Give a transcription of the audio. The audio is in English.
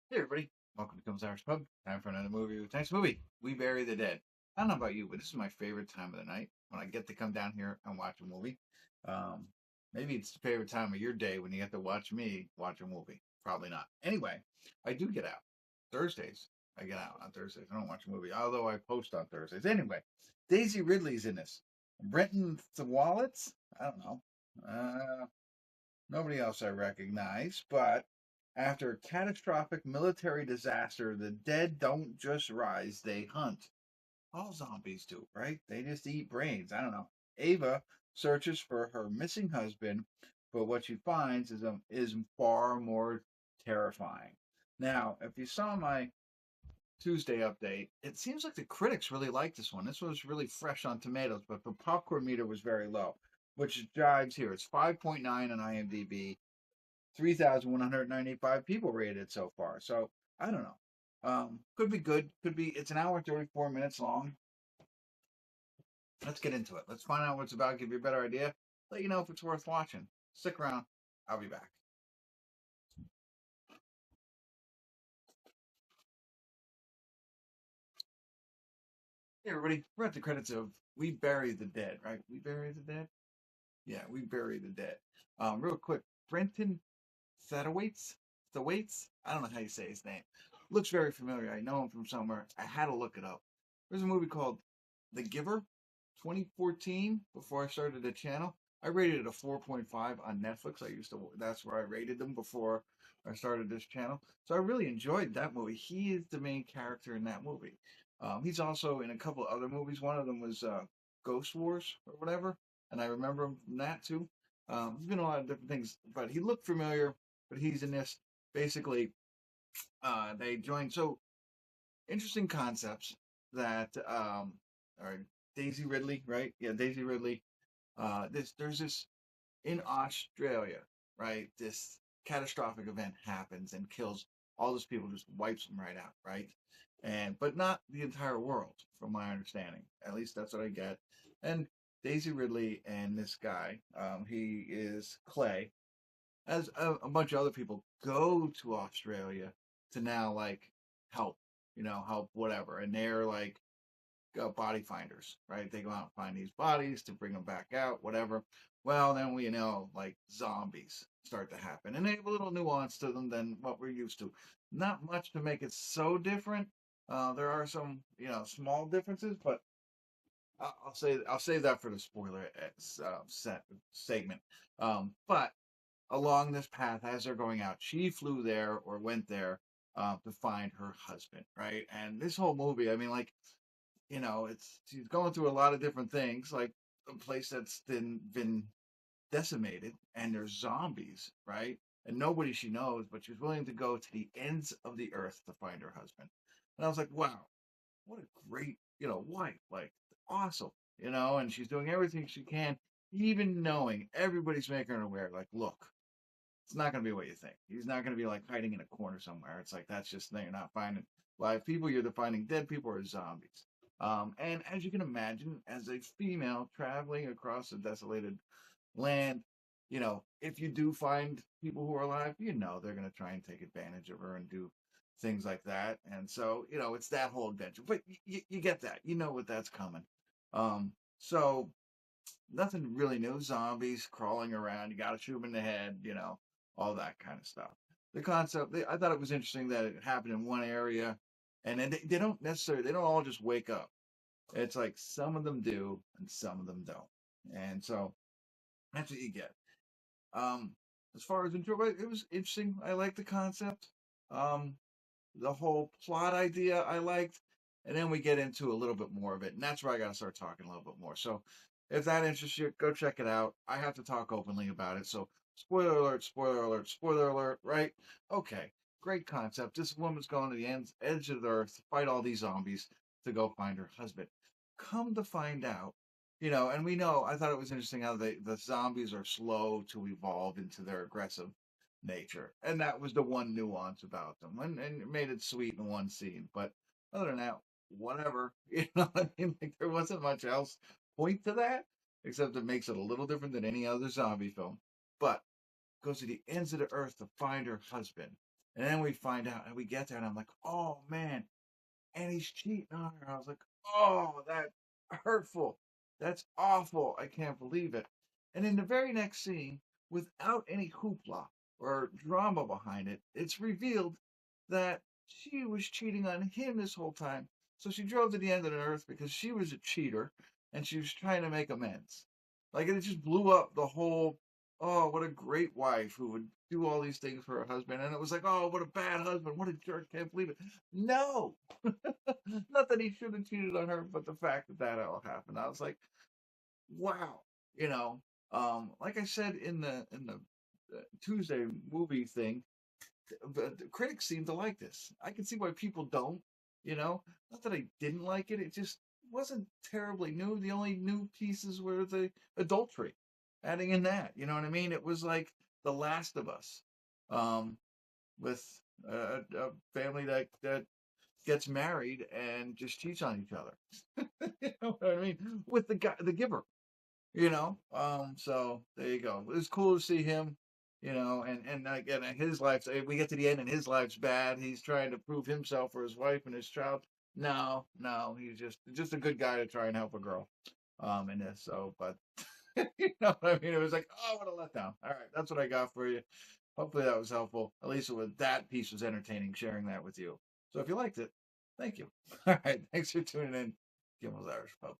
Hey everybody, welcome to Kimmel Irish Pub. Time for another movie. Tonight's movie, We Bury the Dead. I don't know about you, but this is my favorite time of the night when I get to come down here and watch a movie. Um, Maybe it's the favorite time of your day when you get to watch me watch a movie. Probably not. Anyway, I do get out Thursdays. I get out on Thursdays. I don't watch a movie, although I post on Thursdays. Anyway, Daisy Ridley's in this. Brenton Thwaites. I don't know. Nobody else I recognize, but after a catastrophic military disaster, the dead don't just rise, they hunt. All zombies do, right? They just eat brains. I don't know. Ava searches for her missing husband, but what she finds is far more terrifying. Now, if you saw my Tuesday update, it seems like the critics really liked this one. This was really fresh on tomatoes, but the popcorn meter was very low, which jives here. It's 5.9 on IMDb, 3,195 people rated it so far. So I don't know. Could be good. Could be. It's an hour and 34 minutes long. Let's get into it. Let's find out what it's about. Give you a better idea. Let you know if it's worth watching. Stick around. I'll be back. Hey everybody, we're at the credits of We Bury the Dead, right? We Bury the Dead. Yeah, We Bury the Dead. Real quick, Brenton Thwaites. Thwaites. I don't know how you say his name. Looks very familiar. I know him from somewhere. I had to look it up. There's a movie called The Giver, 2014. Before I started the channel, I rated it a 4.5 on Netflix. That's where I rated them before I started this channel. So I really enjoyed that movie. He is the main character in that movie. He's also in a couple of other movies. One of them was Ghost Wars or whatever, and I remember him from that too. He's been in a lot of different things, but he looked familiar. But he's in this. Basically, they joined. So interesting concepts that are Daisy Ridley, right? Yeah, Daisy Ridley. There's this in Australia, right? This catastrophic event happens and kills all those people, just wipes them right out, right? And but not the entire world, from my understanding. At least that's what I get. And Daisy Ridley and this guy, he is Clay, as a bunch of other people go to Australia to now like help, help whatever, and they're like body finders, right? They go out and find these bodies to bring them back out, whatever. Well, then we know like zombies start to happen, and they have a little nuance to them than what we're used to. Not much to make it so different. There are some, small differences, but I'll save that for the spoiler segment. But along this path, as they're going out, she flew there or went there to find her husband, right? And this whole movie, I mean, like, it's she's going through a lot of different things, like a place that's been decimated, and there's zombies, right? And nobody she knows, but she's willing to go to the ends of the earth to find her husband. And I was like, wow, what a great, wife, like awesome, and she's doing everything she can, even knowing everybody's making her aware, like, look, it's not going to be what you think. He's not going to be like hiding in a corner somewhere. It's like that's just you're not finding live people. You're finding dead people or zombies. And as you can imagine, as a female traveling across a desolated land, if you do find people who are alive, they're going to try and take advantage of her and do things like that. And so, it's that whole adventure. But you get that. You know what that's coming. So nothing really new. Zombies crawling around. You got to shoot them in the head. All that kind of stuff. The concept. I thought it was interesting that it happened in one area, and then they don't necessarily. They don't all just wake up. It's like some of them do, and some of them don't. And so that's what you get. Um, as far as intro, it was interesting. I liked the concept. Um, the whole plot idea I liked, and then we get into a little bit more of it, and that's where I got to start talking a little bit more. So, if that interests you, go check it out. I have to talk openly about it. So, spoiler alert, spoiler alert, spoiler alert. Right? Okay, great concept. This woman's going to the edge of the earth to fight all these zombies to go find her husband. Come to find out. And we know, I thought it was interesting how the zombies are slow to evolve into their aggressive nature. And that was the one nuance about them. And it made it sweet in one scene. But other than that, whatever. You know what I mean? Like there wasn't much else point to that, except it makes it a little different than any other zombie film. But goes to the ends of the earth to find her husband. And then we find out, and we get there, and I'm like, oh man, and he's cheating on her. I was like, oh, that's hurtful. That's awful. I can't believe it. And in the very next scene, without any hoopla or drama behind it, it's revealed that she was cheating on him this whole time. So she drove to the end of the earth because she was a cheater and she was trying to make amends. Like it just blew up the whole, oh, what a great wife who would do all these things for her husband. And it was like, oh, what a bad husband. What a jerk. Can't believe it. No, not that he should have cheated on her, but the fact that that all happened. I was like, wow, you know, like I said in the Tuesday movie thing, the critics seem to like this. I can see why people don't, you know. Not that I didn't like it, it just wasn't terribly new. The only new pieces were the adultery, adding in that, you know what I mean? It was like The Last of Us, um, with a family that gets married and just cheats on each other. You know what I mean? With the guy, the giver, you know. So there you go. It was cool to see him, you know, and again, his life. We get to the end, and his life's bad. He's trying to prove himself for his wife and his child. No, no, he's just a good guy to try and help a girl. In this. So, but you know what I mean? It was like, oh, what a letdown. All right, that's what I got for you. Hopefully that was helpful. At least that piece was entertaining. Sharing that with you. So if you liked it, thank you. All right, thanks for tuning in. Kimmel's Irish Pub.